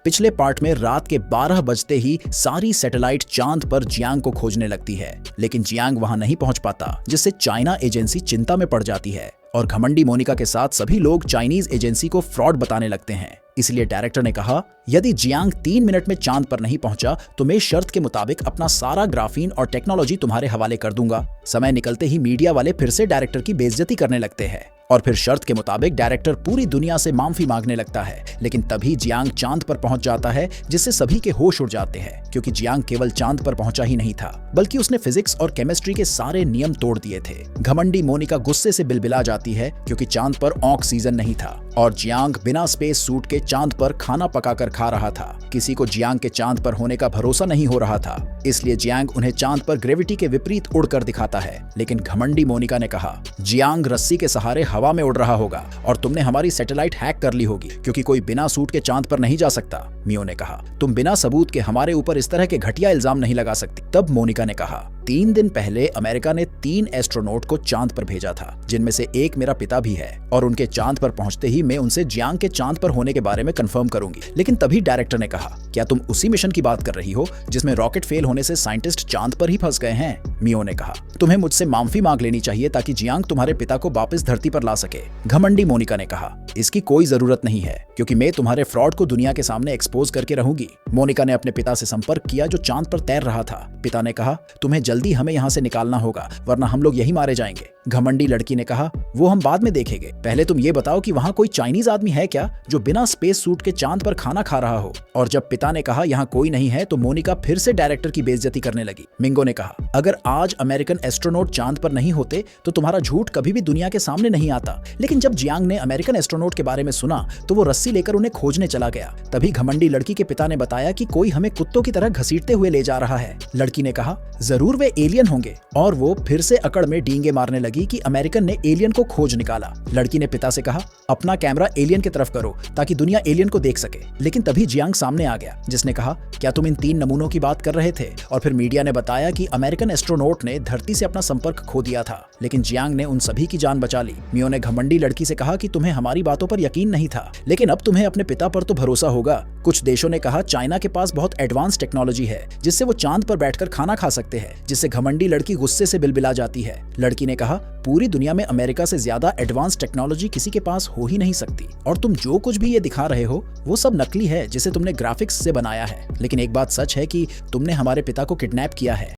पिछले पार्ट में रात के 12 बजते ही सारी सैटेलाइट चांद पर जियांग को खोजने लगती है, लेकिन जियांग वहां नहीं पहुंच पाता, जिससे चाइना एजेंसी चिंता में पड़ जाती है और घमंडी मोनिका के साथ सभी लोग चाइनीज एजेंसी को फ्रॉड बताने लगते हैं। इसलिए डायरेक्टर ने कहा, यदि जियांग 3 मिनट में चांद पर नहीं पहुंचा तो मैं शर्त के मुताबिक अपना सारा ग्राफीन और टेक्नोलॉजी तुम्हारे हवाले कर दूंगा। समय निकलते ही मीडिया वाले फिर से डायरेक्टर की बेइज्जती करने लगते हैं और फिर शर्त के मुताबिक डायरेक्टर पूरी दुनिया से माफी मांगने लगता है, लेकिन तभी जियांग चांद पर पहुंच जाता है, जिससे सभी के होश उड़ जाते हैं, क्योंकि जियांग केवल चांद पर पहुंचा ही नहीं था बल्कि उसने फिजिक्स और केमिस्ट्री के सारे नियम तोड़ दिए थे। घमंडी मोनिका गुस्से से बिलबिला जाती है क्योंकि चांद पर ऑक्सीजन नहीं था और जियांग बिना स्पेस सूट के चांद पर खाना पकाकर खा रहा था। किसी को जियांग के चांद पर होने का भरोसा नहीं हो रहा था, इसलिए जियांग उन्हें चांद पर ग्रेविटी के विपरीत उड़कर दिखाता है। लेकिन घमंडी मोनिका ने कहा, जियांग रस्सी के सहारे हवा में उड़ रहा होगा और तुमने हमारी सैटेलाइट हैक कर ली होगी, क्योंकि कोई बिना सूट के चांद पर नहीं जा सकता। मियो ने कहा, तुम बिना सबूत के हमारे ऊपर इस तरह के घटिया इल्जाम नहीं लगा सकती। तब मोनिका ने कहा, 3 दिन पहले अमेरिका ने 3 एस्ट्रोनॉट को चांद पर भेजा था, जिनमें से एक मेरा पिता भी है, और उनके चांद पर पहुंचते ही मैं उनसे जियांग के चांद पर होने के बारे में कंफर्म करूंगी। लेकिन तभी डायरेक्टर ने कहा, क्या तुम उसी मिशन की बात कर रही हो जिसमें रॉकेट फेल होने से साइंटिस्ट चांद पर ही फंस गए हैं? मियो ने कहा, तुम्हें मुझसे माफी मांग लेनी चाहिए ताकि जियांग तुम्हारे पिता को वापस धरती पर ला सके। घमंडी मोनिका ने कहा, इसकी कोई जरूरत नहीं है, क्योंकि मैं तुम्हारे फ्रॉड को दुनिया के सामने एक्सपोज करके रहूंगी। मोनिका ने अपने पिता से संपर्क किया जो चांद पर तैर रहा था। पिता ने कहा, तुम्हें जल्दी हमें यहाँ से निकालना होगा, वरना हम लोग यही मारे जाएंगे। घमंडी लड़की ने कहा, वो हम बाद में देखेंगे, पहले तुम ये बताओ कि वहाँ कोई चाइनीज आदमी है क्या जो बिना स्पेस सूट के चांद पर खाना खा रहा हो? और जब पिता ने कहा यहाँ कोई नहीं है तो मोनिका फिर से डायरेक्टर की बेइज्जती करने लगी। मिंगो ने कहा, अगर आज अमेरिकन एस्ट्रोनॉट चांद पर नहीं होते तो तुम्हारा झूठ कभी भी दुनिया के सामने नहीं आता। लेकिन जब जियांग ने अमेरिकन एस्ट्रोनॉट के बारे में सुना तो वो रस्सी लेकर उन्हें खोजने चला गया। तभी घमंडी लड़की के पिता ने बताया कि कोई हमें कुत्तों की तरह घसीटते हुए ले जा रहा है। लड़की ने कहा, जरूर वे एलियन होंगे, और वो फिर से अकड़ में डींगे मारने लगी कि अमेरिकन ने एलियन को खोज निकाला। लड़की ने पिता से कहा, अपना कैमरा एलियन की तरफ करो ताकि दुनिया एलियन को देख सके। लेकिन तभी जियांग सामने आ गया, जिसने कहा, क्या तुम इन 3 नमूनों की बात कर रहे थे? और फिर मीडिया ने बताया कि अमेरिकन एस्ट्रोनॉट ने धरती से अपना संपर्क खो दिया था, लेकिन जियांग ने उन सभी की जान बचा ली। मियो ने घमंडी लड़की से कहा कि तुम्हें हमारी बातों पर यकीन नहीं था, लेकिन अब तुम्हें अपने पिता पर तो भरोसा होगा। कुछ देशों ने कहा चाइना के पास बहुत एडवांस टेक्नोलॉजी है जिससे वो चांद पर बैठकर खाना खा सकते हैं, जिससे घमंडी लड़की गुस्से से बिलबिला जाती है। लड़की ने कहा, पूरी दुनिया में अमेरिका से ज्यादा एडवांस टेक्नोलॉजी किसी के पास हो ही नहीं सकती, और तुम जो कुछ भी ये दिखा रहे हो वो सब नकली है जिसे तुमने ग्राफिक्स से बनाया है। लेकिन एक बात सच है कि तुमने हमारे पिता को किडनैप किया है।